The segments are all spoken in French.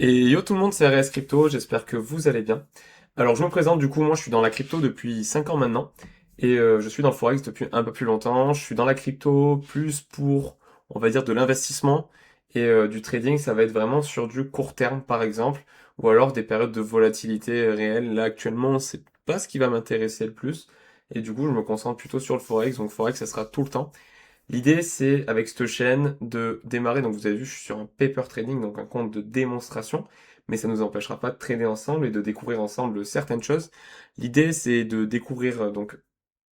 Et yo tout le monde, c'est RS Crypto, j'espère que vous allez bien. Alors je me présente, du coup moi je suis dans la crypto depuis 5 ans maintenant, et je suis dans le Forex depuis un peu plus longtemps. Je suis dans la crypto plus pour, on va dire, de l'investissement, et du trading ça va être vraiment sur du court terme par exemple, ou alors des périodes de volatilité réelle. Là actuellement c'est pas ce qui va m'intéresser le plus, et du coup je me concentre plutôt sur le Forex, donc Forex ça sera tout le temps. L'idée, c'est avec cette chaîne de démarrer. Donc, vous avez vu, je suis sur un paper trading, donc un compte de démonstration, mais ça ne nous empêchera pas de trader ensemble et de découvrir ensemble certaines choses. L'idée, c'est de découvrir donc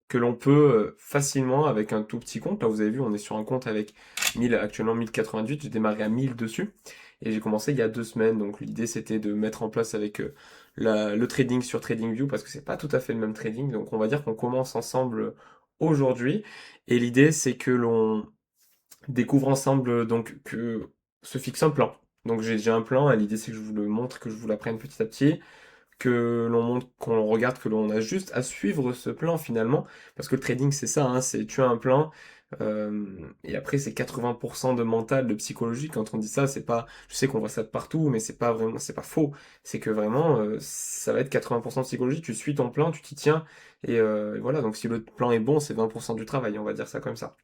que l'on peut facilement avec un tout petit compte. Là, vous avez vu, on est sur un compte avec 1000, actuellement 1088. J'ai démarré à 1000 dessus et j'ai commencé il y a 2 semaines. Donc, l'idée, c'était de mettre en place avec le trading sur TradingView parce que c'est pas tout à fait le même trading. Donc, on va dire qu'on commence ensemble aujourd'hui. Et l'idée, c'est que l'on découvre ensemble donc que se fixe un plan. Donc j'ai un plan, et l'idée c'est que je vous le montre, que je vous l'apprenne petit à petit, que l'on montre, qu'on regarde, que l'on a juste à suivre ce plan finalement, parce que le trading c'est ça, hein, c'est tu as un plan, et après c'est 80% de mental, de psychologie. Quand on dit ça, c'est pas, je sais qu'on voit ça de partout, mais c'est pas vraiment, c'est pas faux, c'est que vraiment ça va être 80% de psychologie, tu suis ton plan, tu t'y tiens, et voilà, donc si le plan est bon, c'est 20% du travail, on va dire ça comme ça.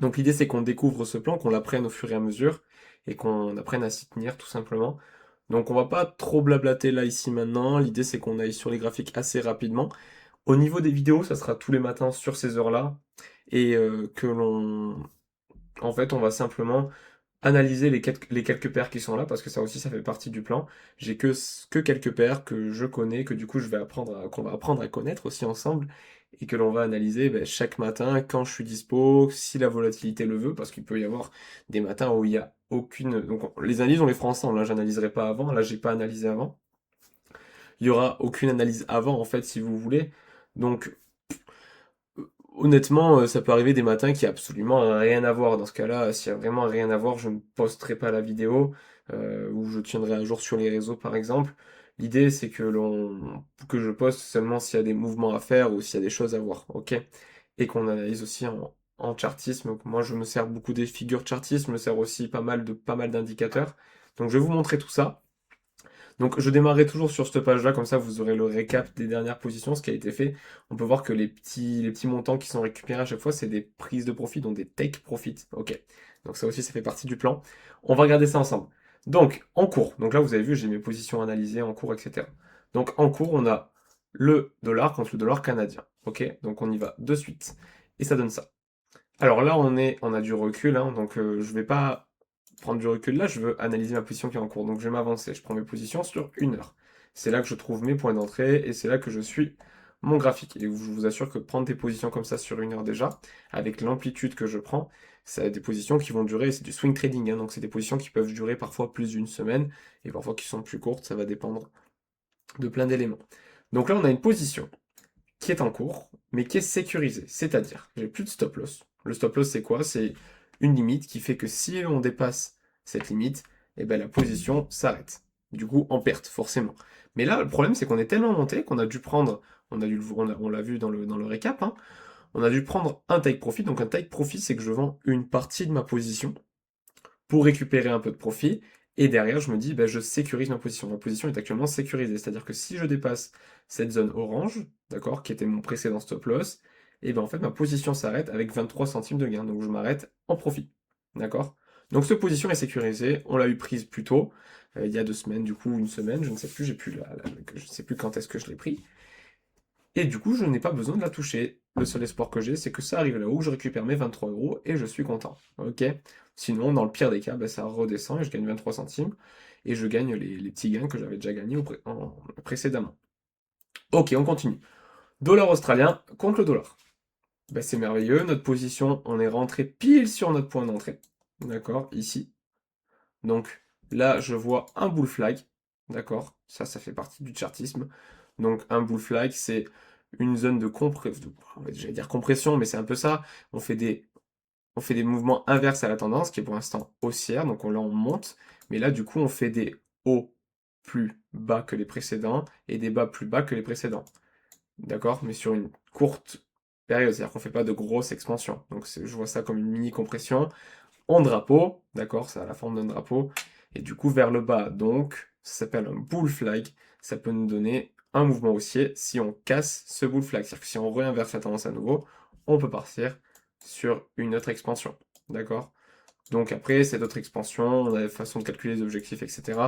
Donc l'idée c'est qu'on découvre ce plan, qu'on l'apprenne au fur et à mesure, et qu'on apprenne à s'y tenir tout simplement. Donc on va pas trop blablater là ici maintenant, l'idée c'est qu'on aille sur les graphiques assez rapidement. Au niveau des vidéos, ça sera tous les matins sur ces heures-là, et que l'on... En fait, on va simplement analyser les quelques paires qui sont là, parce que ça aussi, ça fait partie du plan. J'ai que quelques paires que je connais, que du coup, qu'on va apprendre à connaître aussi ensemble, et que l'on va analyser ben, chaque matin, quand je suis dispo, si la volatilité le veut, parce qu'il peut y avoir des matins où il y a aucune... Donc, les analyses, on les fera ensemble, là, j'analyserai pas avant, là, j'ai pas analysé avant. Il y aura aucune analyse avant, en fait, si vous voulez. Donc, honnêtement, ça peut arriver des matins qui a absolument rien à voir. Dans ce cas-là, s'il y a vraiment rien à voir, je ne posterai pas la vidéo ou je tiendrai à jour sur les réseaux, par exemple. L'idée, c'est que je poste seulement s'il y a des mouvements à faire ou s'il y a des choses à voir, ok? Et qu'on analyse aussi en chartisme. Donc, moi, je me sers beaucoup des figures chartistes, je me sers aussi pas mal d'indicateurs. Donc, je vais vous montrer tout ça. Donc je démarrerai toujours sur cette page-là, comme ça vous aurez le récap des dernières positions, ce qui a été fait. On peut voir que les petits montants qui sont récupérés à chaque fois, c'est des prises de profit, donc des take profit. Ok. Donc ça aussi, ça fait partie du plan. On va regarder ça ensemble. Donc en cours, donc là vous avez vu, j'ai mes positions analysées en cours, etc. Donc en cours, on a le dollar contre le dollar canadien. Ok. Donc on y va de suite. Et ça donne ça. Alors là, on a du recul, hein, donc je vais pas prendre du recul là, je veux analyser ma position qui est en cours. Donc je vais m'avancer, je prends mes positions sur 1 heure. C'est là que je trouve mes points d'entrée et c'est là que je suis mon graphique. Et je vous assure que prendre des positions comme ça sur 1 heure déjà, avec l'amplitude que je prends, c'est des positions qui vont durer, c'est du swing trading, hein, donc c'est des positions qui peuvent durer parfois plus d'une semaine et parfois qui sont plus courtes, ça va dépendre de plein d'éléments. Donc là, on a une position qui est en cours, mais qui est sécurisé. C'est-à-dire, j'ai plus de stop loss. Le stop loss, c'est quoi? C'est une limite qui fait que si on dépasse cette limite, eh ben, la position s'arrête. Du coup, en perte, forcément. Mais là, le problème, c'est qu'on est tellement monté qu'on a dû prendre, on l'a vu dans le récap, hein, on a dû prendre un take profit. Donc un take profit, c'est que je vends une partie de ma position pour récupérer un peu de profit. Et derrière, je me dis, ben, je sécurise ma position. Ma position est actuellement sécurisée. C'est-à-dire que si je dépasse cette zone orange, d'accord, qui était mon précédent stop loss, et ben en fait, ma position s'arrête avec 23 centimes de gain. Donc je m'arrête en profit. D'accord? Donc cette position est sécurisée. On l'a eu prise plus tôt, il y a 2 semaines, du coup, une semaine, je ne sais plus, je ne sais plus quand est-ce que je l'ai pris. Et du coup, je n'ai pas besoin de la toucher. Le seul espoir que j'ai, c'est que ça arrive là-haut, je récupère mes 23 euros et je suis content. Ok? Sinon, dans le pire des cas, ben, ça redescend et je gagne 23 centimes et je gagne les petits gains que j'avais déjà gagnés précédemment. Ok, on continue. Dollar australien contre le dollar. Ben, c'est merveilleux, notre position, on est rentré pile sur notre point d'entrée. D'accord? Ici. Donc là, je vois un bull flag. D'accord? Ça fait partie du chartisme. Donc un bull flag, c'est une zone de compression, j'allais dire compression, mais c'est un peu ça. On fait on fait des mouvements inverses à la tendance, qui est pour l'instant haussière, donc là on monte, mais là du coup on fait des hauts plus bas que les précédents et des bas plus bas que les précédents. D'accord? Mais sur une courte période, c'est-à-dire qu'on fait pas de grosses expansions. Donc je vois ça comme une mini compression en drapeau, d'accord? Ça a la forme d'un drapeau, et du coup vers le bas. Donc ça s'appelle un bull flag, ça peut nous donner un mouvement haussier si on casse ce bull flag. C'est-à-dire que si on réinverse la tendance à nouveau, on peut partir sur une autre expansion. D'accord? Donc après, cette autre expansion, on a des façons de calculer les objectifs, etc.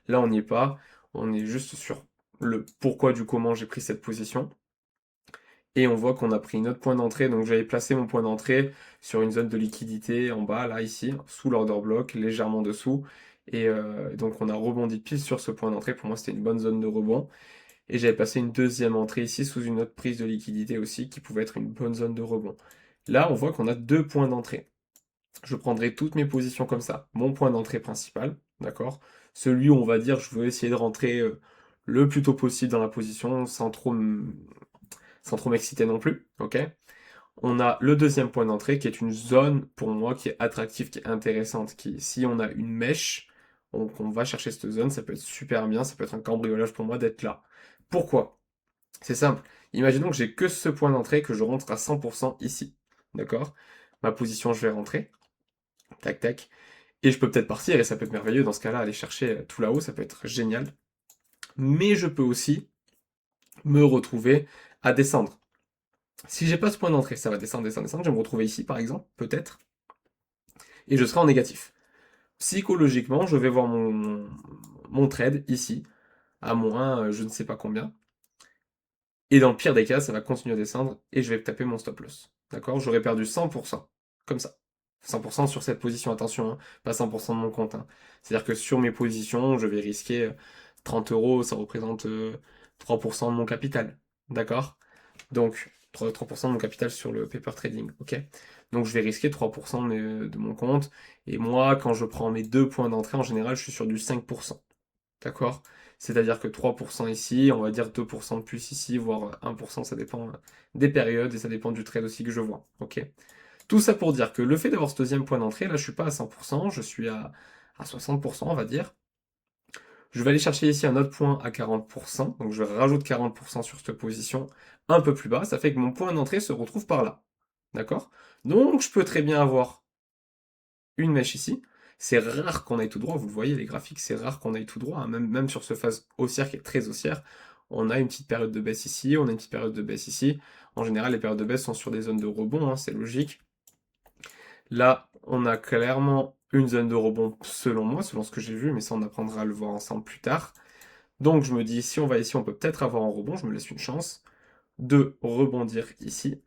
Là, on n'y est pas. On est juste sur le pourquoi du comment j'ai pris cette position. Et on voit qu'on a pris notre point d'entrée. Donc j'avais placé mon point d'entrée sur une zone de liquidité en bas, là, ici, sous l'order block, légèrement dessous. Et donc on a rebondi pile sur ce point d'entrée. Pour moi, c'était une bonne zone de rebond. Et j'avais placé une deuxième entrée ici sous une autre prise de liquidité aussi, qui pouvait être une bonne zone de rebond. Là, on voit qu'on a deux points d'entrée. Je prendrai toutes mes positions comme ça. Mon point d'entrée principal, d'accord? Celui où on va dire je veux essayer de rentrer le plus tôt possible dans la position sans trop m'exciter non plus, ok? On a le deuxième point d'entrée qui est une zone pour moi qui est attractive, qui est intéressante, qui si on a une mèche, on va chercher cette zone, ça peut être super bien, ça peut être un cambriolage pour moi d'être là. Pourquoi? C'est simple. Imaginons que j'ai que ce point d'entrée, que je rentre à 100% ici, d'accord? Ma position, je vais rentrer, tac tac. Et je peux peut-être partir, et ça peut être merveilleux dans ce cas-là, aller chercher tout là-haut, ça peut être génial. Mais je peux aussi me retrouver à descendre. Si j'ai pas ce point d'entrée, ça va descendre, descendre, descendre, je vais me retrouver ici par exemple, peut-être, et je serai en négatif. Psychologiquement, je vais voir mon trade ici, à moins je ne sais pas combien, et dans le pire des cas, ça va continuer à descendre, et je vais taper mon stop loss. D'accord? J'aurais perdu 100%, comme ça. 100% sur cette position, attention, hein, pas 100% de mon compte, hein. C'est-à-dire que sur mes positions, je vais risquer 30 euros, ça représente 3% de mon capital. D'accord? Donc, 3% de mon capital sur le paper trading, ok? Donc je vais risquer 3% de mon compte. Et moi, quand je prends mes deux points d'entrée, en général, je suis sur du 5%. D'accord? C'est-à-dire que 3% ici, on va dire 2% de plus ici, voire 1%, ça dépend des périodes et ça dépend du trade aussi que je vois. Ok? Tout ça pour dire que le fait d'avoir ce deuxième point d'entrée, là je suis pas à 100%, je suis à 60%, on va dire. Je vais aller chercher ici un autre point à 40%, donc je rajoute 40% sur cette position un peu plus bas, ça fait que mon point d'entrée se retrouve par là. D'accord? Donc je peux très bien avoir une mèche ici. C'est rare qu'on aille tout droit, vous le voyez les graphiques, c'est rare qu'on aille tout droit, hein. Même sur ce phase haussière qui est très haussière, on a une petite période de baisse ici, on a une petite période de baisse ici. En général, les périodes de baisse sont sur des zones de rebond, hein, c'est logique. Là, on a clairement une zone de rebond selon moi, selon ce que j'ai vu, mais ça on apprendra à le voir ensemble plus tard. Donc je me dis, si on va ici, on peut peut-être avoir un rebond, je me laisse une chance de rebondir ici,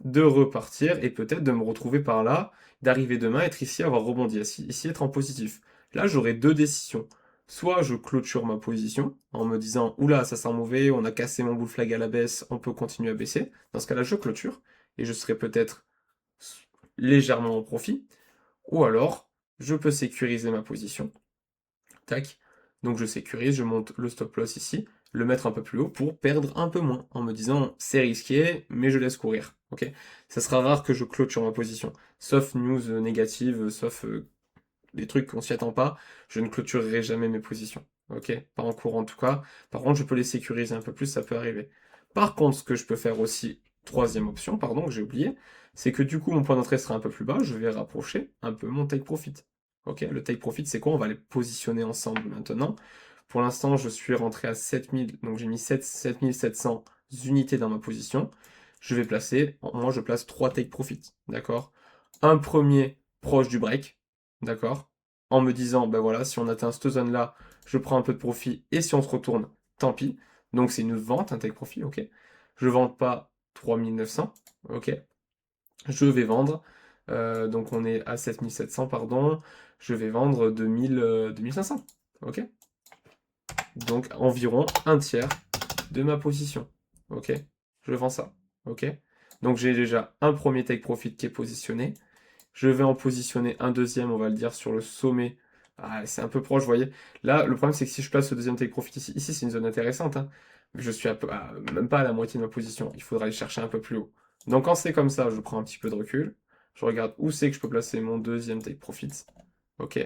de repartir, et peut-être de me retrouver par là, d'arriver demain, être ici, avoir rebondi ici, être en positif. Là, j'aurai deux décisions. Soit je clôture ma position en me disant, oula, ça sent mauvais, on a cassé mon bull flag à la baisse, on peut continuer à baisser. Dans ce cas-là, je clôture, et je serai peut-être légèrement en profit. Ou alors, je peux sécuriser ma position. Tac. Donc je sécurise, je monte le stop loss ici, le mettre un peu plus haut pour perdre un peu moins, en me disant c'est risqué, mais je laisse courir. Ok? Ça sera rare que je clôture ma position. Sauf news négative, sauf des trucs qu'on s'y attend pas, je ne clôturerai jamais mes positions. Ok? Pas en cours en tout cas. Par contre, je peux les sécuriser un peu plus, ça peut arriver. Par contre, ce que je peux faire aussi, troisième option, pardon, que j'ai oublié, c'est que du coup, mon point d'entrée sera un peu plus bas, je vais rapprocher un peu mon take profit. Ok? Le take profit, c'est quoi? On va les positionner ensemble maintenant. Pour l'instant, je suis rentré à 7000, donc j'ai mis 7700 unités dans ma position. Je vais placer, moi je place 3 take profit, d'accord? Un premier proche du break, d'accord? En me disant, ben voilà, si on atteint cette zone-là, je prends un peu de profit, et si on se retourne, tant pis. Donc c'est une vente, un take profit, ok? Je ne vends pas 3900, ok? Je vais vendre, donc on est à 7700, pardon, je vais vendre 2500, ok? Donc environ un tiers de ma position, ok? Je vends ça, ok? Donc j'ai déjà un premier take profit qui est positionné, je vais en positionner un deuxième, on va le dire, sur le sommet. Ah, c'est un peu proche, vous voyez. Là, le problème, c'est que si je place ce deuxième take profit ici c'est une zone intéressante, hein, mais je suis même pas à la moitié de ma position. Il faudra aller chercher un peu plus haut. Donc quand c'est comme ça, je prends un petit peu de recul. Je regarde où c'est que je peux placer mon deuxième take profit. Ok.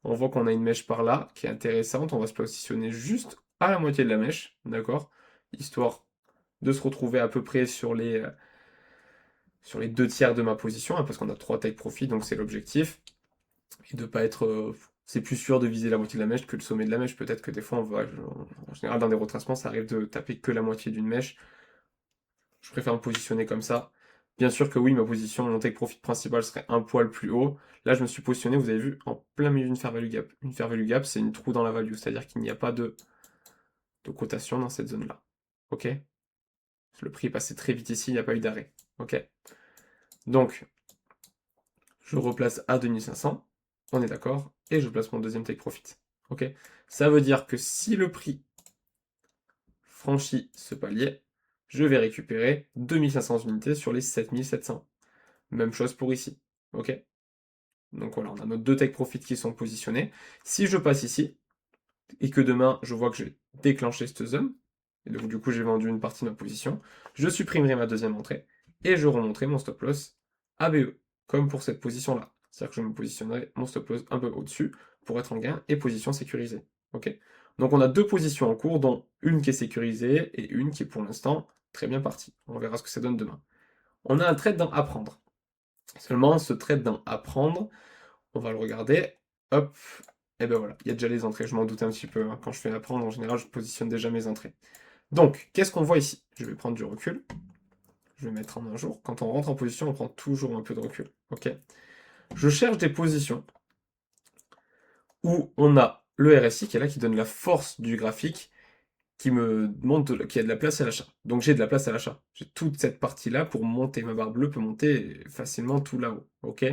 On voit qu'on a une mèche par là qui est intéressante. On va se positionner juste à la moitié de la mèche, d'accord? Histoire de se retrouver à peu près sur les deux tiers de ma position, hein, parce qu'on a trois take profit, donc c'est l'objectif et de pas être c'est plus sûr de viser la moitié de la mèche que le sommet de la mèche. Peut-être que des fois, en général, dans des retracements, ça arrive de taper que la moitié d'une mèche. Je préfère me positionner comme ça. Bien sûr que oui, ma position, mon take profit principal serait un poil plus haut. Là, je me suis positionné, vous avez vu, en plein milieu d'une fair value gap. Une fair value gap, c'est une trou dans la value, c'est-à-dire qu'il n'y a pas de cotation dans cette zone-là. Ok? Le prix est passé très vite ici, il n'y a pas eu d'arrêt. Ok? Donc, je replace à 2500, on est d'accord, et je place mon deuxième take profit. Ok? Ça veut dire que si le prix franchit ce palier, je vais récupérer 2500 unités sur les 7700. Même chose pour ici. Ok? Donc voilà, on a nos deux take profit qui sont positionnés. Si je passe ici, et que demain, je vois que j'ai déclenché cette zone, et donc du coup j'ai vendu une partie de ma position, je supprimerai ma deuxième entrée, et je remonterai mon stop loss ABE, comme pour cette position-là. C'est-à-dire que je me positionnerai mon stop loss un peu au-dessus, pour être en gain, et position sécurisée. Ok? Donc on a deux positions en cours, dont une qui est sécurisée, et une qui est pour l'instant très bien partie. On verra ce que ça donne demain. On a un trade dans apprendre. Seulement, ce trade dans apprendre, on va le regarder. Hop. Et ben voilà, il y a déjà les entrées. Je m'en doutais un petit peu, hein. Quand je fais apprendre, en général, je positionne déjà mes entrées. Donc, qu'est-ce qu'on voit ici? Je vais prendre du recul. Je vais mettre en un jour. Quand on rentre en position, on prend toujours un peu de recul. Ok. Je cherche des positions où on a le RSI qui est là, qui donne la force du graphique, qui me montre qu'il y a de la place à l'achat. Donc j'ai de la place à l'achat. J'ai toute cette partie-là pour monter. Ma barre bleue peut monter facilement tout là-haut. Ok?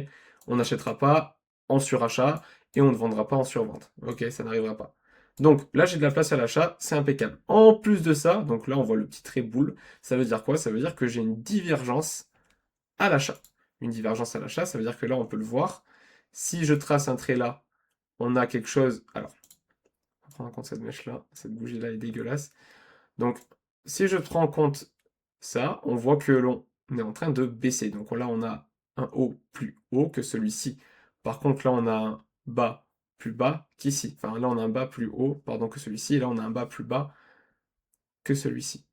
On n'achètera pas en surachat et on ne vendra pas en survente. Ok? Ça n'arrivera pas. Donc là, j'ai de la place à l'achat, c'est impeccable. En plus de ça, donc là, on voit le petit trait boule. Ça veut dire quoi? Ça veut dire que j'ai une divergence à l'achat. Une divergence à l'achat, ça veut dire que là, on peut le voir. Si je trace un trait là, on a quelque chose. Alors, on prend en compte cette mèche-là. Cette bougie-là est dégueulasse. Donc, si je prends en compte ça, on voit que l'on est en train de baisser. Donc là, on a un haut plus haut que celui-ci. Par contre, là, on a un bas plus bas qu'ici. Enfin, là, on a un bas plus haut, pardon, que celui-ci. Et là, on a un bas plus bas que celui-ci.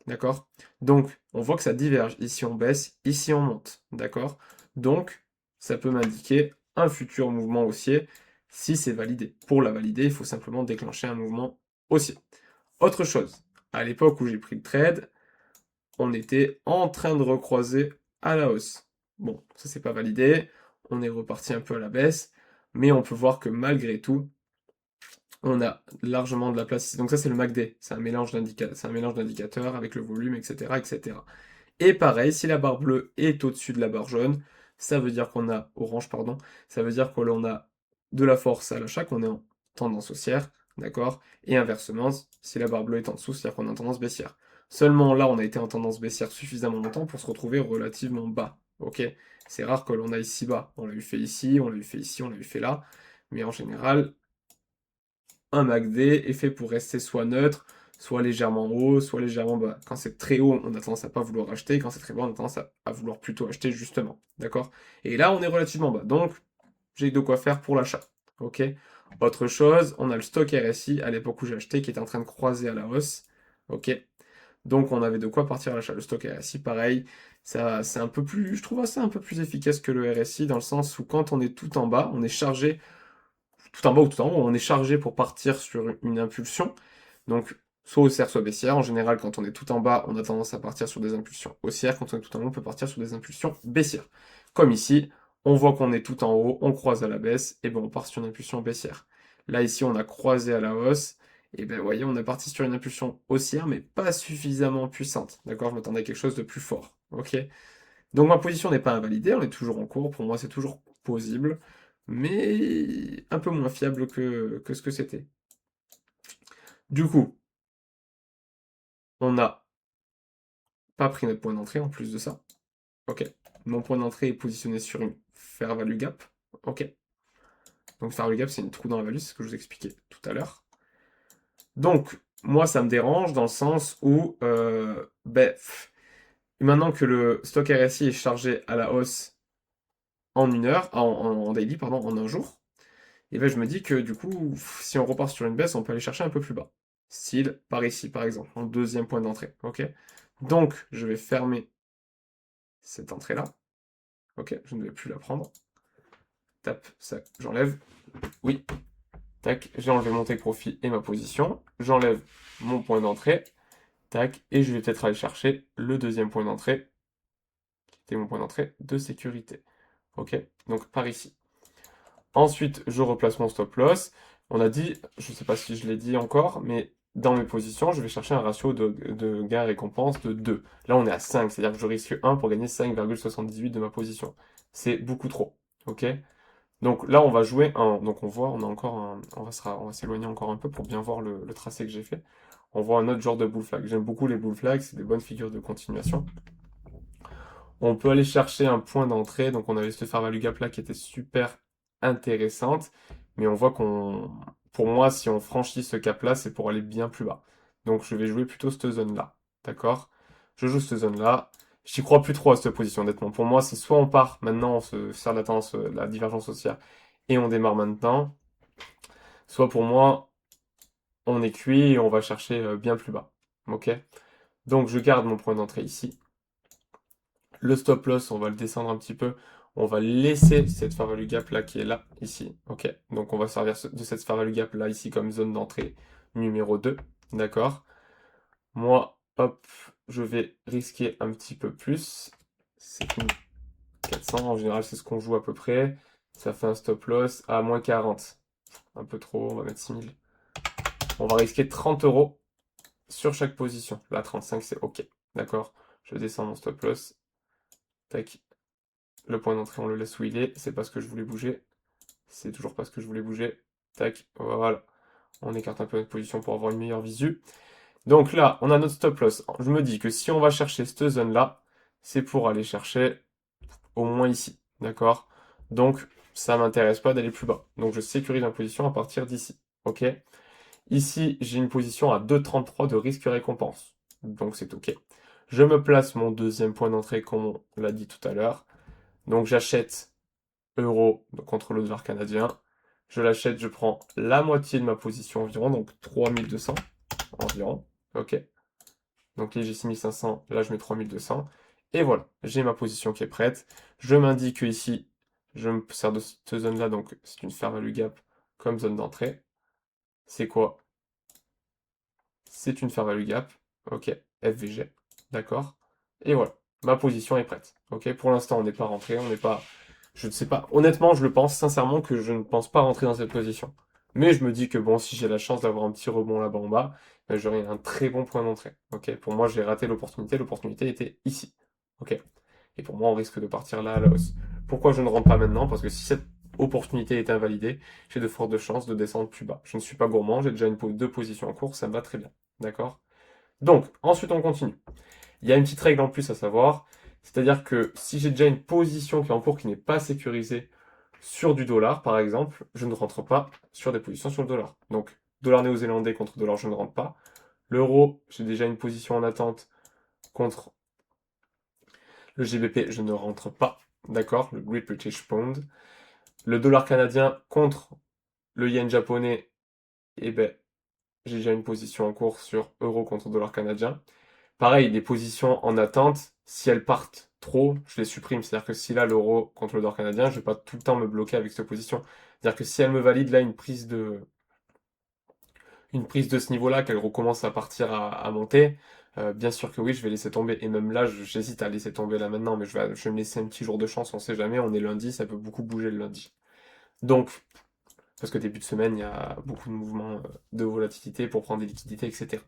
D'accord? Donc, on voit que ça diverge. Ici, on baisse, ici, on monte. D'accord? Donc, ça peut m'indiquer un futur mouvement haussier si c'est validé. Pour la valider, il faut simplement déclencher un mouvement haussier. Autre chose, à l'époque où j'ai pris le trade, on était en train de recroiser à la hausse. Bon, ça c'est pas validé, on est reparti un peu à la baisse, mais on peut voir que malgré tout, on a largement de la place ici. Donc ça c'est le MACD, c'est un mélange d'indicateurs avec le volume, etc., etc. Et pareil, si la barre bleue est au-dessus de la barre jaune, ça veut dire qu'on a, orange pardon, ça veut dire que l'on a de la force à l'achat, qu'on est en tendance haussière, d'accord? Et inversement, si la barre bleue est en dessous, c'est-à-dire qu'on est en tendance baissière. Seulement là, on a été en tendance baissière suffisamment longtemps pour se retrouver relativement bas, ok? C'est rare que l'on aille si bas. On l'a eu fait ici, on l'a eu fait ici, on l'a eu fait là, mais en général, un MACD est fait pour rester soit neutre, soit légèrement haut, soit légèrement bas. Quand c'est très haut, on a tendance à pas vouloir acheter, quand c'est très bas, on a tendance à vouloir plutôt acheter justement. D'accord? Et là, on est relativement bas. Donc, j'ai de quoi faire pour l'achat. Ok? Autre chose, on a le stock RSI à l'époque où j'ai acheté qui est en train de croiser à la hausse. Ok? Donc on avait de quoi partir à l'achat. Le stock RSI, pareil, ça c'est un peu plus, je trouve ça un peu plus efficace que le RSI dans le sens où quand on est tout en bas, on est chargé tout en bas ou tout en haut, on est chargé pour partir sur une impulsion. Donc, soit haussière, soit baissière. En général, quand on est tout en bas, on a tendance à partir sur des impulsions haussières. Quand on est tout en haut, on peut partir sur des impulsions baissières. Comme ici, on voit qu'on est tout en haut, on croise à la baisse, et ben on part sur une impulsion baissière. Là, ici, on a croisé à la hausse, et ben vous voyez, on est parti sur une impulsion haussière, mais pas suffisamment puissante. D'accord? Je m'attendais à quelque chose de plus fort. Ok? Donc ma position n'est pas invalidée, on est toujours en cours, pour moi c'est toujours possible, mais un peu moins fiable que ce que c'était. Du coup, on n'a pas pris notre point d'entrée en plus de ça. Ok. Mon point d'entrée est positionné sur une fair value gap. Ok. Donc fair value gap, c'est une trou dans la value, c'est ce que je vous expliquais tout à l'heure. Donc, moi, ça me dérange dans le sens où, maintenant que le stock RSI est chargé à la hausse en une heure, en daily, pardon, en un jour, et ben je me dis que du coup, si on repart sur une baisse, on peut aller chercher un peu plus bas. Style par ici, par exemple, en deuxième point d'entrée. Ok? Donc, je vais fermer cette entrée-là. Ok, je ne vais plus la prendre. Tape, ça, j'enlève. Oui. tac, j'ai enlevé mon take profit et ma position, j'enlève mon point d'entrée, tac, et je vais peut-être aller chercher le deuxième point d'entrée, qui était mon point d'entrée de sécurité. Ok, donc par ici. Ensuite, je replace mon stop loss. On a dit, je ne sais pas si je l'ai dit encore, mais dans mes positions, je vais chercher un ratio de gain-récompense de 2. Là, on est à 5, c'est-à-dire que je risque 1 pour gagner 5,78 de ma position. C'est beaucoup trop. Ok? Donc là, on va jouer un. Donc on voit, on a encore un. On va s'éloigner encore un peu pour bien voir le tracé que j'ai fait. On voit un autre genre de bull flag. J'aime beaucoup les bull flags, c'est des bonnes figures de continuation. On peut aller chercher un point d'entrée. Donc on avait cette fair value gap là qui était super intéressante. Mais on voit qu'on, pour moi, si on franchit ce cap là, c'est pour aller bien plus bas. Donc je vais jouer plutôt cette zone là. D'accord? Je joue cette zone là. J'y crois plus trop à cette position, honnêtement. Pour moi, c'est soit on part maintenant, on se sert la tendance, la divergence haussière, et on démarre maintenant. Soit pour moi, on est cuit et on va chercher bien plus bas. Ok? Donc je garde mon point d'entrée ici. Le stop loss, on va le descendre un petit peu. On va laisser cette fair value gap là qui est là, ici. Ok, donc on va servir de cette fair value gap là, ici, comme zone d'entrée numéro 2. D'accord. Moi, hop, je vais risquer un petit peu plus. C'est une 400, en général, c'est ce qu'on joue à peu près. Ça fait un stop loss à moins 40. Un peu trop, on va mettre 6000. On va risquer 30 euros sur chaque position. Là, 35, c'est ok. D'accord. Je descends mon stop loss. Tac. Le point d'entrée, on le laisse où il est. C'est pas ce que je voulais bouger. C'est toujours pas ce que je voulais bouger. Tac, voilà. On écarte un peu notre position pour avoir une meilleure visu. Donc là, on a notre stop loss. Je me dis que si on va chercher cette zone-là, c'est pour aller chercher au moins ici. D'accord? Donc, ça m'intéresse pas d'aller plus bas. Donc, je sécurise ma position à partir d'ici. Ok? Ici, j'ai une position à 2,33 de risque-récompense. Donc, c'est ok. Je me place mon deuxième point d'entrée, comme on l'a dit tout à l'heure. Donc, j'achète euro contre le dollar canadien. Je l'achète, je prends la moitié de ma position environ, donc 3200 environ. Ok. Donc là j'ai 6500, là je mets 3200. Et voilà, j'ai ma position qui est prête. Je m'indique que ici, je me sers de cette zone-là, donc c'est une fair value gap comme zone d'entrée. C'est quoi? C'est une fair value gap. Ok, FVG. D'accord. Et voilà, ma position est prête. Ok, pour l'instant on n'est pas rentré, on n'est pas. Je ne sais pas. Honnêtement, je le pense sincèrement que je ne pense pas rentrer dans cette position. Mais je me dis que bon, si j'ai la chance d'avoir un petit rebond là-bas en bas, j'aurai un très bon point d'entrée. Ok, pour moi, j'ai raté l'opportunité. L'opportunité était ici. Ok. Et pour moi, on risque de partir là à la hausse. Pourquoi je ne rentre pas maintenant? Parce que si cette opportunité est invalidée, j'ai de fortes chances de descendre plus bas. Je ne suis pas gourmand, j'ai déjà deux positions en cours, ça me va très bien. D'accord? Donc, ensuite, on continue. Il y a une petite règle en plus à savoir, c'est-à-dire que si j'ai déjà une position qui est en cours qui n'est pas sécurisée sur du dollar, par exemple, je ne rentre pas sur des positions sur le dollar. Donc, dollar néo-zélandais contre dollar, je ne rentre pas. L'euro, j'ai déjà une position en attente contre le GBP, je ne rentre pas. D'accord? Le Great British Pound. Le dollar canadien contre le yen japonais, eh ben, j'ai déjà une position en cours sur euro contre dollar canadien. Pareil, des positions en attente, si elles partent trop, je les supprime. C'est-à-dire que si là, l'euro contre le dollar canadien, je ne vais pas tout le temps me bloquer avec cette position. C'est-à-dire que si elle me valide là une prise de ce niveau-là, qu'elle recommence à partir à monter, bien sûr que oui, je vais laisser tomber. Et même là, j'hésite à laisser tomber là maintenant, mais je vais me laisser un petit jour de chance, on sait jamais. On est lundi, ça peut beaucoup bouger le lundi. Donc, parce que début de semaine, il y a beaucoup de mouvements de volatilité pour prendre des liquidités, etc.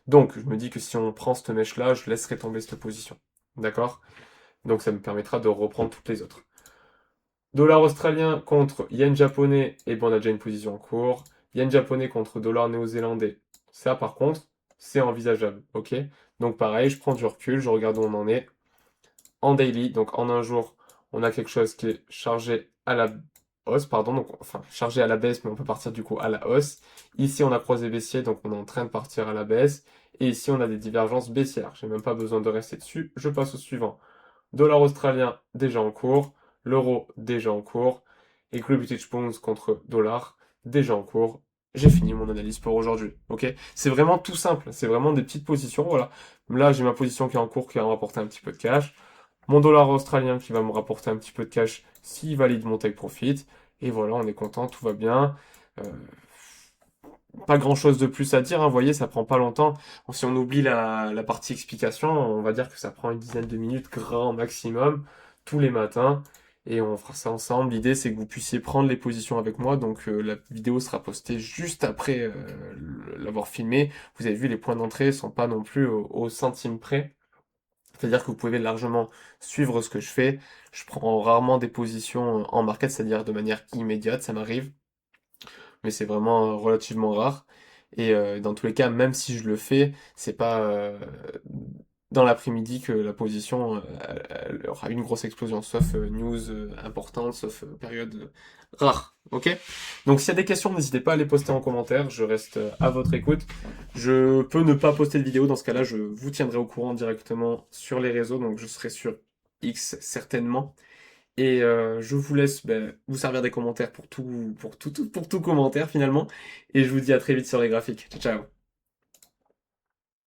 Donc, je me dis que si on prend cette mèche-là, je laisserai tomber cette position. D'accord? Donc, ça me permettra de reprendre toutes les autres. Dollar australien contre yen japonais, et bon, on a déjà une position en cours. Yen japonais contre dollar néo-zélandais. Ça, par contre, c'est envisageable. Ok? Donc, pareil, je prends du recul, je regarde où on en est. En daily, donc en un jour, on a quelque chose qui est chargé à la hausse, pardon, donc enfin chargé à la baisse, mais on peut partir du coup à la hausse. Ici, on a croisé baissier, donc on est en train de partir à la baisse. Et ici, on a des divergences baissières. J'ai même pas besoin de rester dessus. Je passe au suivant. Dollar australien déjà en cours, l'euro déjà en cours, et Great British Pounds contre dollar déjà en cours. J'ai fini mon analyse pour aujourd'hui. Ok? C'est vraiment tout simple. C'est vraiment des petites positions. Voilà. Là, j'ai ma position qui est en cours qui va me rapporter un petit peu de cash. Mon dollar australien qui va me rapporter un petit peu de cash s'il valide mon take profit. Et voilà, on est content, tout va bien. Euh, Pas grand-chose de plus à dire, hein, vous voyez, ça prend pas longtemps. Bon, si on oublie la partie explication, on va dire que ça prend une dizaine de minutes, grand maximum, tous les matins, et on fera ça ensemble. L'idée, c'est que vous puissiez prendre les positions avec moi, donc la vidéo sera postée juste après l'avoir filmée. Vous avez vu, les points d'entrée sont pas non plus au centime près. C'est-à-dire que vous pouvez largement suivre ce que je fais. Je prends rarement des positions en market, c'est-à-dire de manière immédiate, ça m'arrive, mais c'est vraiment relativement rare. Et dans tous les cas, même si je le fais, c'est pas dans l'après-midi que la position elle aura une grosse explosion, sauf news importante, sauf période rare. Ok? Donc s'il y a des questions, n'hésitez pas à les poster en commentaire, je reste à votre écoute. Je peux ne pas poster de vidéo, dans ce cas-là, je vous tiendrai au courant directement sur les réseaux, donc je serai sur X certainement. Et je vous laisse vous servir des commentaires pour tout commentaire finalement. Et je vous dis à très vite sur les graphiques. Ciao, ciao.